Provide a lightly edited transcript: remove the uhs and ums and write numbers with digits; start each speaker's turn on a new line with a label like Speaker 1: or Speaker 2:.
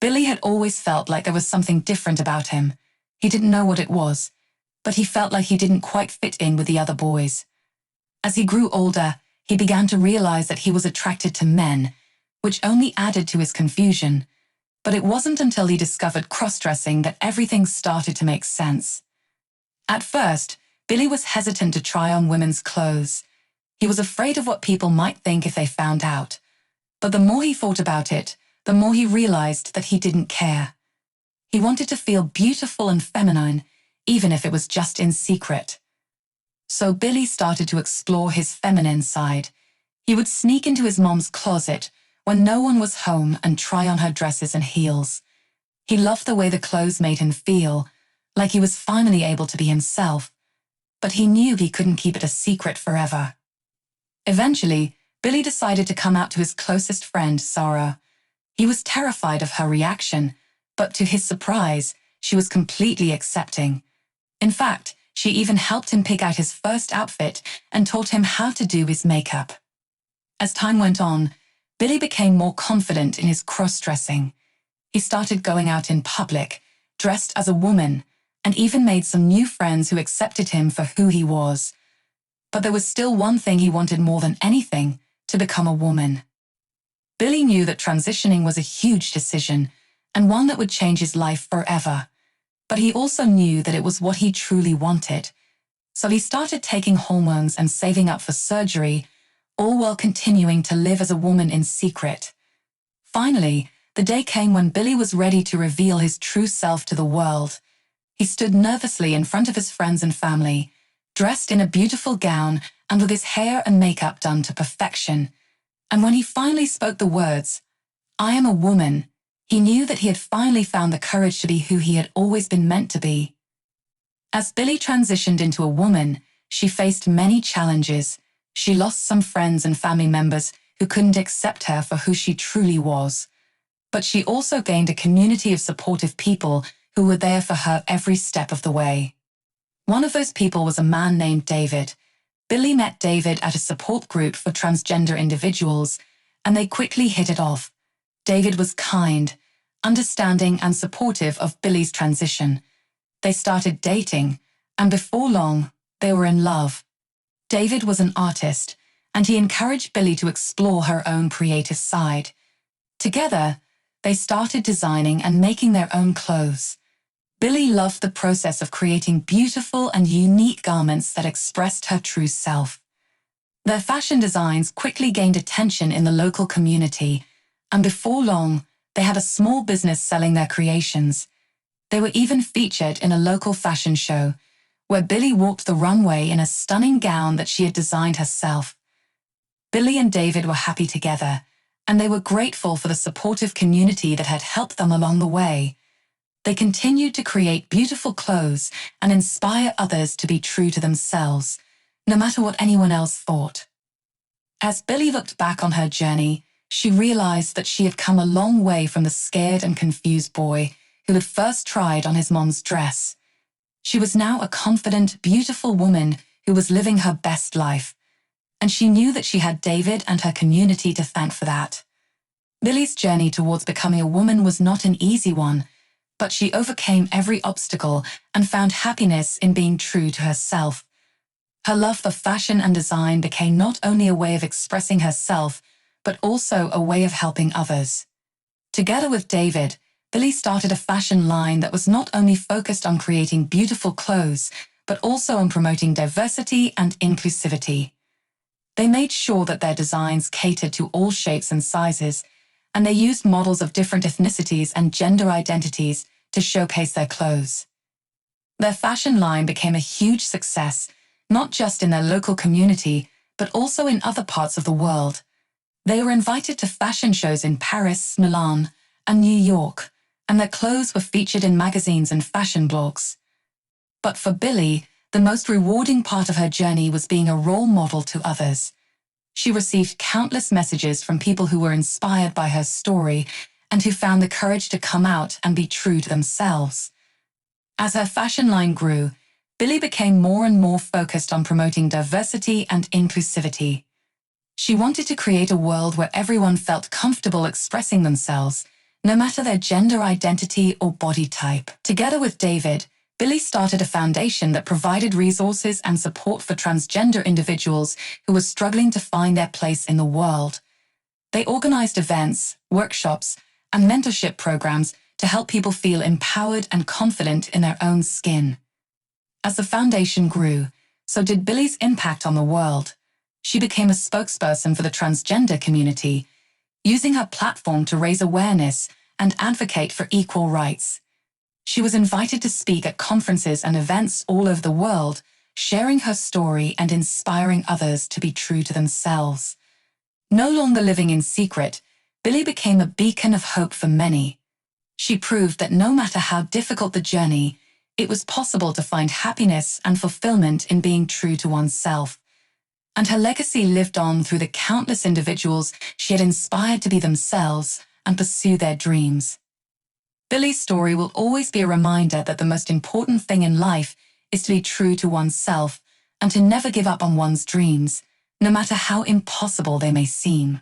Speaker 1: Billy had always felt like there was something different about him. He didn't know what it was, but he felt like he didn't quite fit in with the other boys. As he grew older, he began to realize that he was attracted to men, which only added to his confusion. But it wasn't until he discovered crossdressing that everything started to make sense. At first, Billy was hesitant to try on women's clothes. He was afraid of what people might think if they found out. But the more he thought about it, the more he realized that he didn't care. He wanted to feel beautiful and feminine, even if it was just in secret. So Billy started to explore his feminine side. He would sneak into his mom's closet when no one was home and try on her dresses and heels. He loved the way the clothes made him feel, like he was finally able to be himself. But he knew he couldn't keep it a secret forever. Eventually, Billy decided to come out to his closest friend, Sarah. He was terrified of her reaction, but to his surprise, she was completely accepting. In fact, she even helped him pick out his first outfit and taught him how to do his makeup. As time went on, Billy became more confident in his cross-dressing. He started going out in public, dressed as a woman, and even made some new friends who accepted him for who he was. But there was still one thing he wanted more than anything: to become a woman. Billy knew that transitioning was a huge decision, and one that would change his life forever. But he also knew that it was what he truly wanted. So he started taking hormones and saving up for surgery, all while continuing to live as a woman in secret. Finally, the day came when Billy was ready to reveal his true self to the world. He stood nervously in front of his friends and family, dressed in a beautiful gown and with his hair and makeup done to perfection. And when he finally spoke the words, "I am a woman," he knew that he had finally found the courage to be who he had always been meant to be. As Billy transitioned into a woman, she faced many challenges. She lost some friends and family members who couldn't accept her for who she truly was. But she also gained a community of supportive people who were there for her every step of the way. One of those people was a man named David. Billy met David at a support group for transgender individuals, and they quickly hit it off. David was kind, understanding, and supportive of Billy's transition. They started dating, and before long, they were in love. David was an artist, and he encouraged Billy to explore her own creative side. Together, they started designing and making their own clothes. Billy loved the process of creating beautiful and unique garments that expressed her true self. Their fashion designs quickly gained attention in the local community, and before long, they had a small business selling their creations. They were even featured in a local fashion show, where Billy walked the runway in a stunning gown that she had designed herself. Billy and David were happy together, and they were grateful for the supportive community that had helped them along the way. They continued to create beautiful clothes and inspire others to be true to themselves, no matter what anyone else thought. As Billy looked back on her journey, she realized that she had come a long way from the scared and confused boy who had first tried on his mom's dress. She was now a confident, beautiful woman who was living her best life, and she knew that she had David and her community to thank for that. Billy's journey towards becoming a woman was not an easy one, but she overcame every obstacle and found happiness in being true to herself. Her love for fashion and design became not only a way of expressing herself, but also a way of helping others. Together with David, Billy started a fashion line that was not only focused on creating beautiful clothes, but also on promoting diversity and inclusivity. They made sure that their designs catered to all shapes and sizes, and they used models of different ethnicities and gender identities to showcase their clothes. Their fashion line became a huge success, not just in their local community, but also in other parts of the world. They were invited to fashion shows in Paris, Milan, and New York, and their clothes were featured in magazines and fashion blogs. But for Billy, the most rewarding part of her journey was being a role model to others. She received countless messages from people who were inspired by her story and who found the courage to come out and be true to themselves. As her fashion line grew, Billy became more and more focused on promoting diversity and inclusivity. She wanted to create a world where everyone felt comfortable expressing themselves, no matter their gender identity or body type. Together with David, Billy started a foundation that provided resources and support for transgender individuals who were struggling to find their place in the world. They organized events, workshops, and mentorship programs to help people feel empowered and confident in their own skin. As the foundation grew, so did Billy's impact on the world. She became a spokesperson for the transgender community, using her platform to raise awareness and advocate for equal rights. She was invited to speak at conferences and events all over the world, sharing her story and inspiring others to be true to themselves. No longer living in secret, Billy became a beacon of hope for many. She proved that no matter how difficult the journey, it was possible to find happiness and fulfillment in being true to oneself. And her legacy lived on through the countless individuals she had inspired to be themselves and pursue their dreams. Billy's story will always be a reminder that the most important thing in life is to be true to oneself and to never give up on one's dreams, no matter how impossible they may seem.